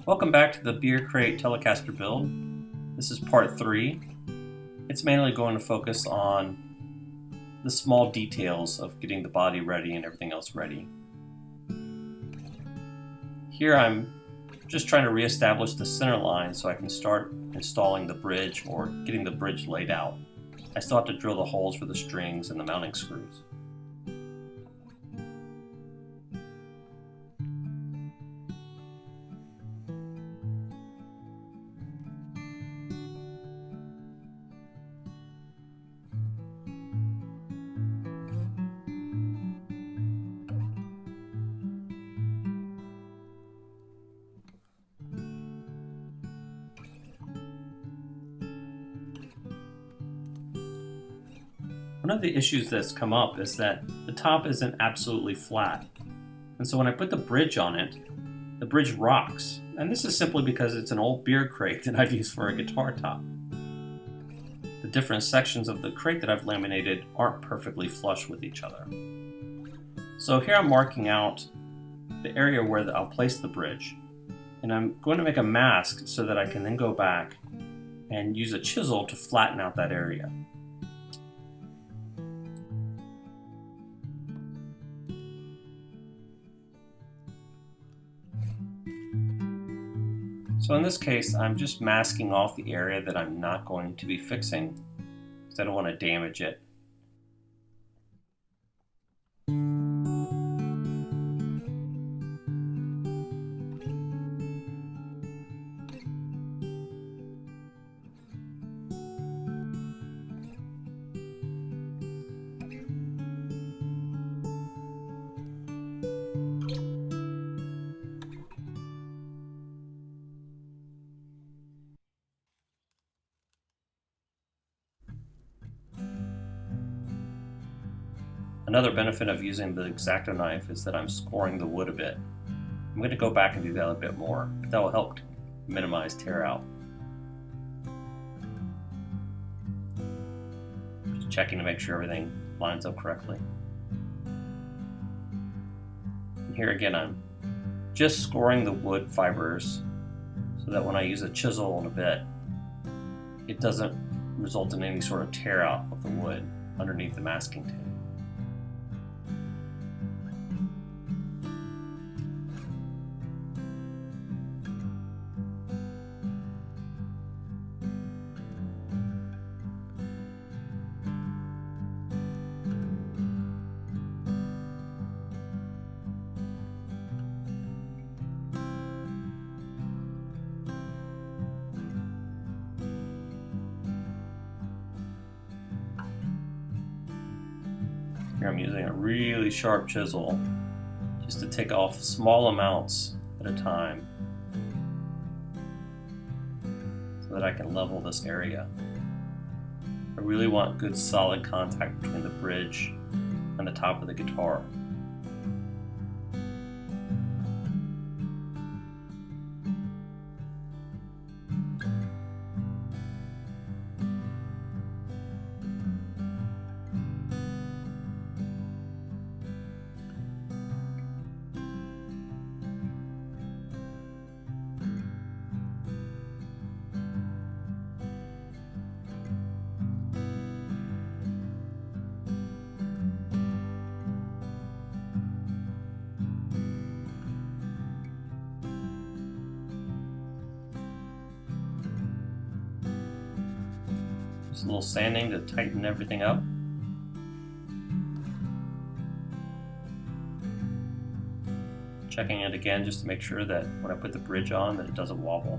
Welcome back to the Beer Crate Telecaster build. This is part 3. It's mainly going to focus on the small details of getting the body ready and everything else ready. Here I'm just trying to reestablish the center line so I can start installing the bridge or getting the bridge laid out. I still have to drill the holes for the strings and the mounting screws. One of the issues that's come up is that the top isn't absolutely flat. And so when I put the bridge on it, the bridge rocks. And this is simply because it's an old beer crate that I've used for a guitar top. The different sections of the crate that I've laminated aren't perfectly flush with each other. So here I'm marking out the area where I'll place the bridge. And I'm going to make a mask so that I can then go back and use a chisel to flatten out that area. So in this case, I'm just masking off the area that I'm not going to be fixing because I don't want to damage it. Another benefit of using the X-Acto knife is that I'm scoring the wood a bit. I'm going to go back and do that a bit more, but that will help minimize tear out. Just checking to make sure everything lines up correctly. And here again, I'm just scoring the wood fibers so that when I use a chisel in a bit, it doesn't result in any sort of tear out of the wood underneath the masking tape. Here I'm using a really sharp chisel just to take off small amounts at a time so that I can level this area. I really want good solid contact between the bridge and the top of the guitar. Just a little sanding to tighten everything up. Checking it again just to make sure that when I put the bridge on that it doesn't wobble.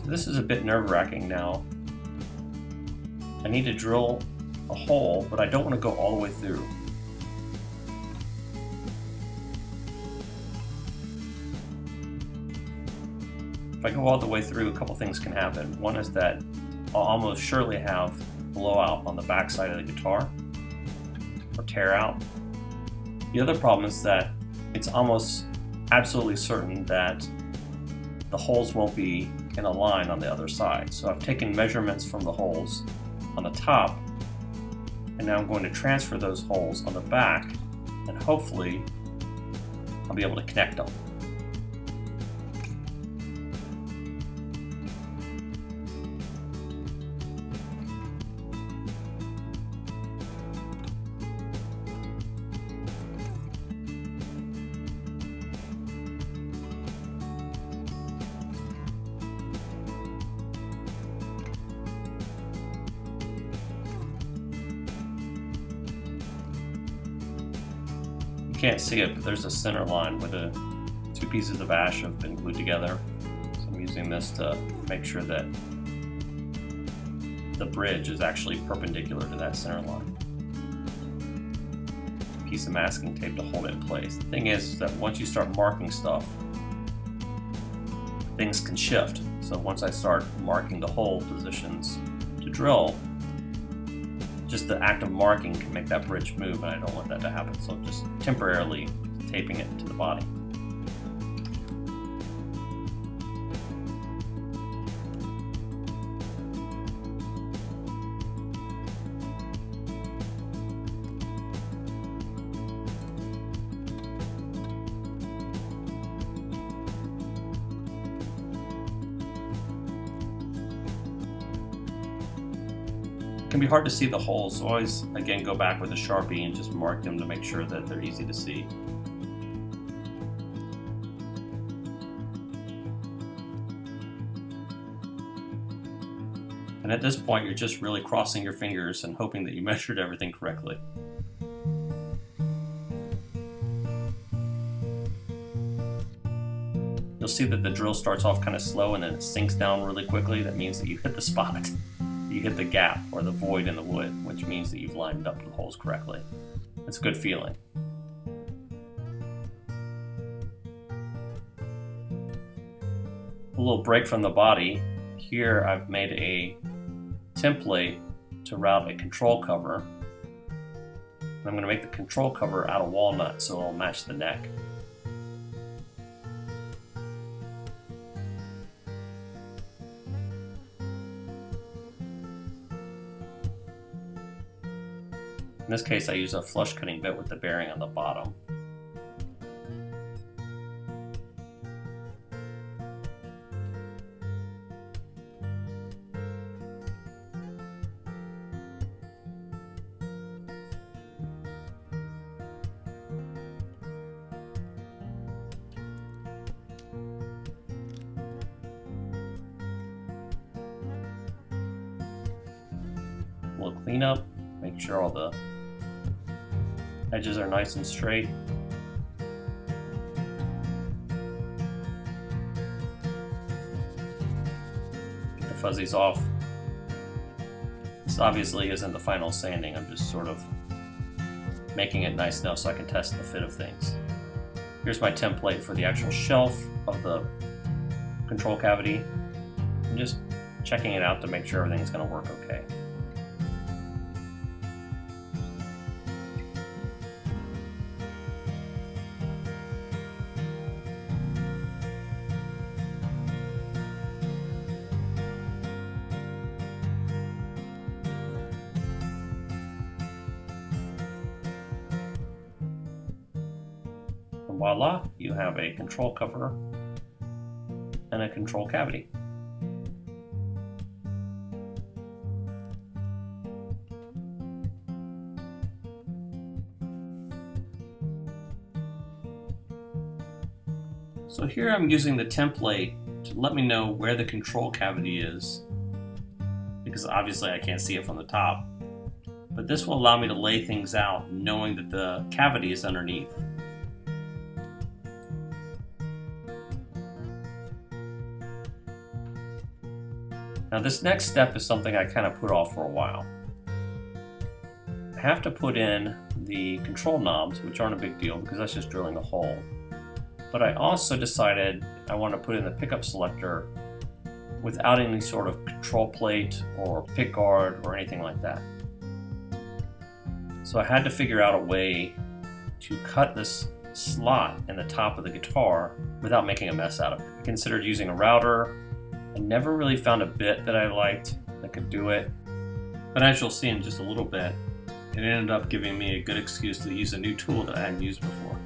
This is a bit nerve-wracking now. I need to drill a hole, but I don't want to go all the way through. If I go all the way through, a couple things can happen. One is that I'll almost surely have blowout on the back side of the guitar, or tear out. The other problem is that it's almost absolutely certain that the holes won't be in a line on the other side. So I've taken measurements from the holes on the top, and now I'm going to transfer those holes on the back, and hopefully I'll be able to connect them. You can't see it, but there's a center line where the two pieces of ash have been glued together. So I'm using this to make sure that the bridge is actually perpendicular to that center line. Piece of masking tape to hold it in place. The thing is that once you start marking stuff, things can shift. So once I start marking the hole positions to drill, just the act of marking can make that bridge move, and I don't want that to happen. So I'm just temporarily taping it to the body. It can be hard to see the holes, so always, again, go back with a Sharpie and just mark them to make sure that they're easy to see. And at this point, you're just really crossing your fingers and hoping that you measured everything correctly. You'll see that the drill starts off kind of slow and then it sinks down really quickly. That means that you hit the spot. You hit the gap or the void in the wood, which means that you've lined up the holes correctly. It's a good feeling. A little break from the body. Here I've made a template to route a control cover. I'm going to make the control cover out of walnut so it'll match the neck. In this case, I use a flush cutting bit with the bearing on the bottom. A little cleanup, make sure all the edges are nice and straight. Get the fuzzies off. This obviously isn't the final sanding, I'm just sort of making it nice enough so I can test the fit of things. Here's my template for the actual shelf of the control cavity. I'm just checking it out to make sure everything's going to work okay. And voila, you have a control cover and a control cavity. So here I'm using the template to let me know where the control cavity is, because obviously I can't see it from the top. But this will allow me to lay things out knowing that the cavity is underneath. Now this next step is something I kind of put off for a while. I have to put in the control knobs, which aren't a big deal because that's just drilling a hole. But I also decided I want to put in the pickup selector without any sort of control plate or pick guard or anything like that. So I had to figure out a way to cut this slot in the top of the guitar without making a mess out of it. I considered using a router. I never really found a bit that I liked that could do it. But as you'll see in just a little bit, it ended up giving me a good excuse to use a new tool that I hadn't used before.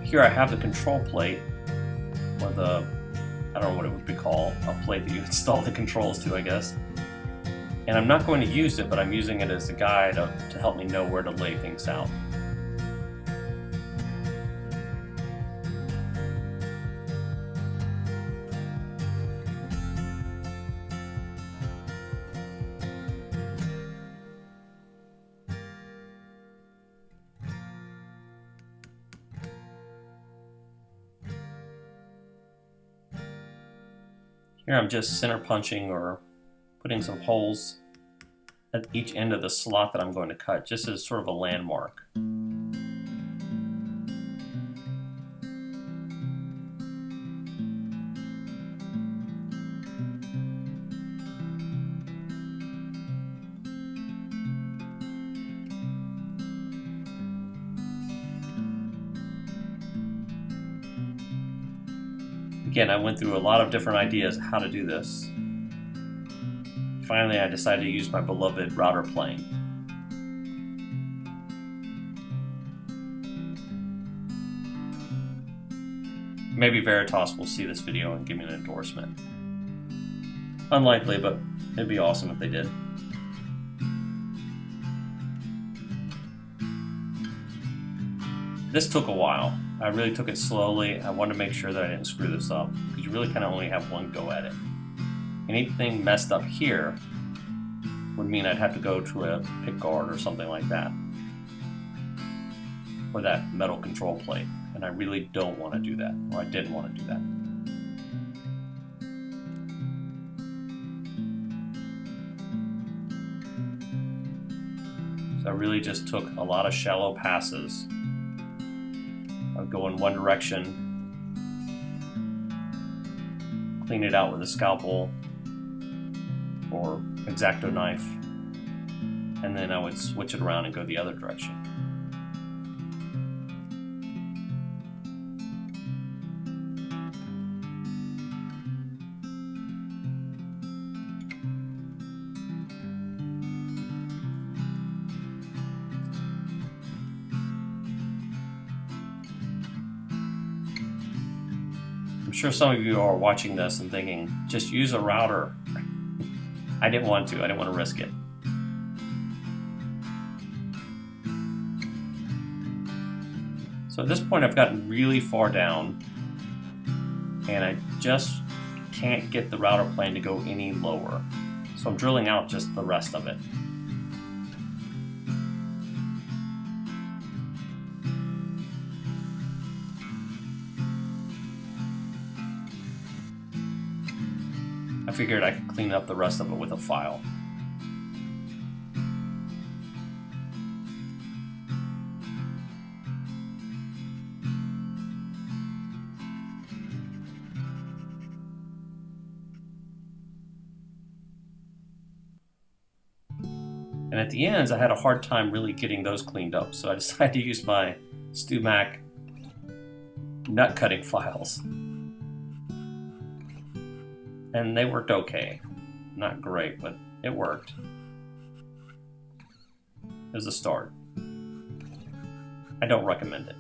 Here I have the control plate, or the, I don't know what it would be called, a plate that you install the controls to, I guess. And I'm not going to use it, but I'm using it as a guide to help me know where to lay things out. Here I'm just center punching or putting some holes at each end of the slot that I'm going to cut, just as sort of a landmark. Again, I went through a lot of different ideas how to do this. Finally, I decided to use my beloved router plane. Maybe Veritas will see this video and give me an endorsement. Unlikely, but it'd be awesome if they did. This took a while. I really took it slowly. I wanted to make sure that I didn't screw this up, because you really kind of only have one go at it. Anything messed up here would mean I'd have to go to a pick guard or something like that, or that metal control plate, and I really don't want to do that, or I didn't want to do that. So I really just took a lot of shallow passes. I would go in one direction, clean it out with a scalpel or X-Acto knife, and then I would switch it around and go the other direction. I'm sure some of you are watching this and thinking, just use a router. I didn't want to. I didn't want to risk it. So at this point, I've gotten really far down, and I just can't get the router plane to go any lower. So I'm drilling out just the rest of it. I figured I could clean up the rest of it with a file. And at the ends, I had a hard time really getting those cleaned up, so I decided to use my StewMac nut cutting files. And they worked okay. Not great, but it worked. It was a start. I don't recommend it.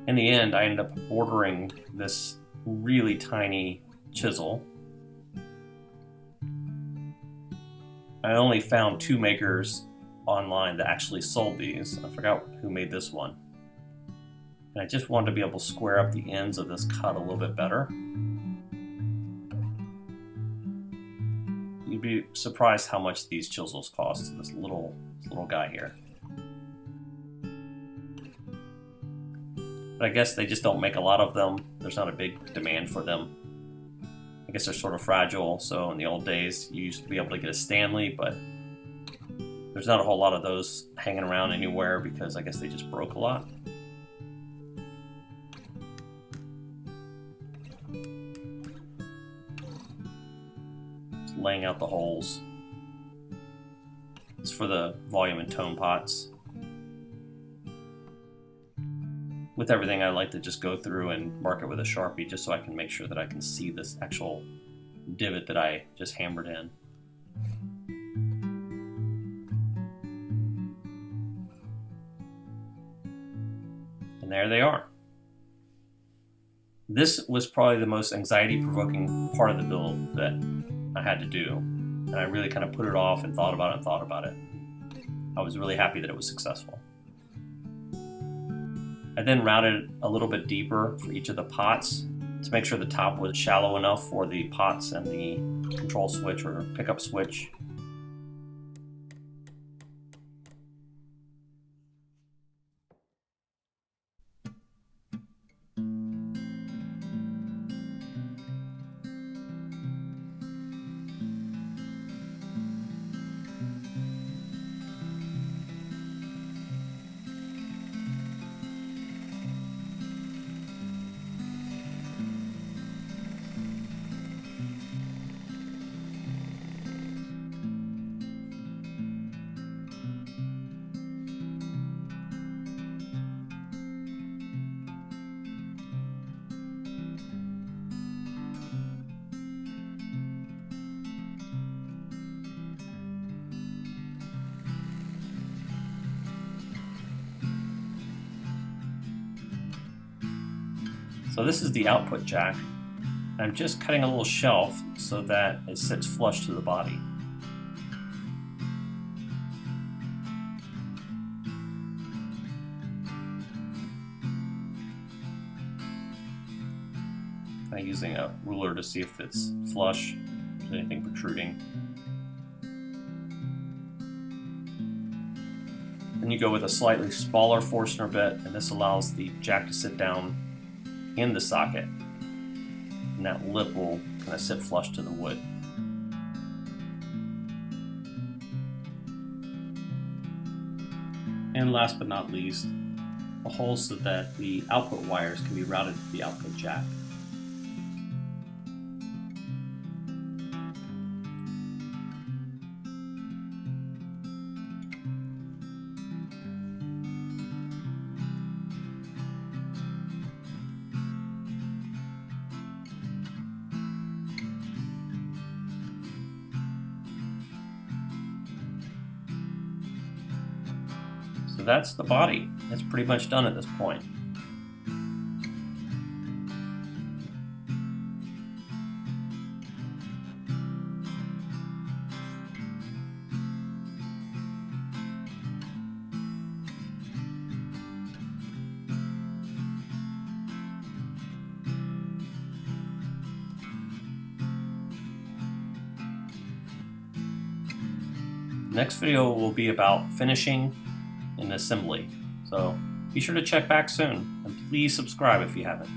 In the end, I ended up ordering this really tiny chisel. I only found 2 makers online that actually sold these. I forgot who made this one. And I just wanted to be able to square up the ends of this cut a little bit better. You'd be surprised how much these chisels cost, this little guy here. But I guess they just don't make a lot of them. There's not a big demand for them. I guess they're sort of fragile, so in the old days you used to be able to get a Stanley, but there's not a whole lot of those hanging around anywhere because I guess they just broke a lot. Just laying out the holes. It's for the volume and tone pots. With everything, I like to just go through and mark it with a Sharpie just so I can make sure that I can see this actual divot that I just hammered in. And there they are. This was probably the most anxiety-provoking part of the build that I had to do. And I really kind of put it off and thought about it. I was really happy that it was successful. I then routed a little bit deeper for each of the pots to make sure the top was shallow enough for the pots and the control switch or pickup switch. So this is the output jack. I'm just cutting a little shelf so that it sits flush to the body. I'm using a ruler to see if it's flush, if there's anything protruding. Then you go with a slightly smaller Forstner bit, and this allows the jack to sit down in the socket, and that lip will kind of sit flush to the wood. And last but not least, a hole so that the output wires can be routed to the output jack. So that's the body. It's pretty much done at this point. Next video will be about finishing and assembly. So be sure to check back soon, and please subscribe if you haven't.